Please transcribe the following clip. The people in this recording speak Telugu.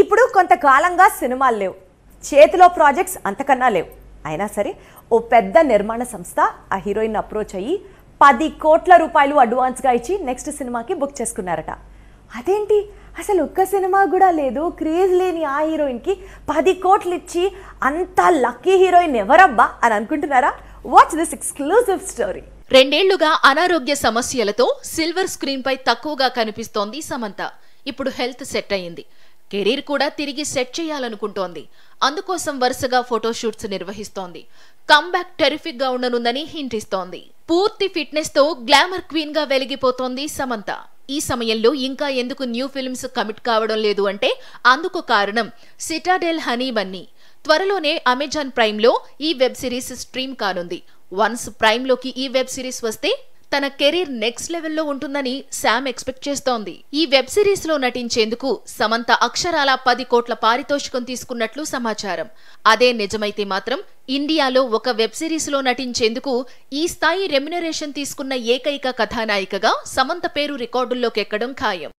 ఇప్పుడు కొంతకాలంగా సినిమాలు లేవు, చేతిలో ప్రాజెక్ట్స్ అంతకన్నా లేవు. అయినా సరే ఓ పెద్ద నిర్మాణ సంస్థ ఆ హీరోయిన్ అప్రోచ్ అయ్యి 10 కోట్ల రూపాయలు అడ్వాన్స్గా ఇచ్చి నెక్స్ట్ సినిమాకి బుక్ చేసుకున్నారట. అదేంటి, అసలు ఒక్క సినిమా కూడా లేదు, క్రేజ్ లేని ఆ హీరోయిన్కి 10 కోట్లు ఇచ్చి అంత లక్కీ హీరోయిన్ ఎవరబ్బా అని అనుకుంటున్నారా? Watch this exclusive story. 2 ఏళ్లుగా అనారోగ్య సమస్యలతో సిల్వర్ స్క్రీన్ పై తక్కువగా కనిపిస్తోంది సమంత. ఇప్పుడు హెల్త్ సెట్ అయ్యింది, కెరీర్ కూడా తిరిగి సెట్ చేయాలనుకుంటోంది. అందుకోసం వరుసగా ఫోటోషూట్స్ నిర్వహిస్తోంది. కమ్బ్యాక్ టెరిఫిక్ గా ఉండనుందని హింట్ ఇస్తోంది. పూర్తి ఫిట్నెస్ తో గ్లామర్ క్వీన్ గా వెలిగిపోతోంది సమంత. ఈ సమయంలో ఇంకా ఎందుకు న్యూ ఫిల్మ్స్ కమిట్ కావడం లేదు అంటే అందుకు కారణం సిటాడెల్ హనీ బన్నీ. త్వరలోనే అమెజాన్ ప్రైమ్ లో ఈ వెబ్ సిరీస్ స్ట్రీమ్ కానుంది. వన్స్ ప్రైమ్ లోకి ఈ వెబ్ సిరీస్ వస్తే తన కెరీర్ నెక్స్ట్ లెవెల్లో ఉంటుందని శామ్ ఎక్స్పెక్ట్ చేస్తోంది. ఈ వెబ్ సిరీస్ లో నటించేందుకు సమంత అక్షరాల 10 కోట్ల పారితోషికం తీసుకున్నట్లు సమాచారం. అదే నిజమైతే మాత్రం ఇండియాలో ఒక వెబ్ సిరీస్ లో నటించేందుకు ఈ స్థాయి రెమ్యునరేషన్ తీసుకున్న ఏకైక కథానాయికగా సమంత పేరు రికార్డుల్లోకి ఎక్కడం ఖాయం.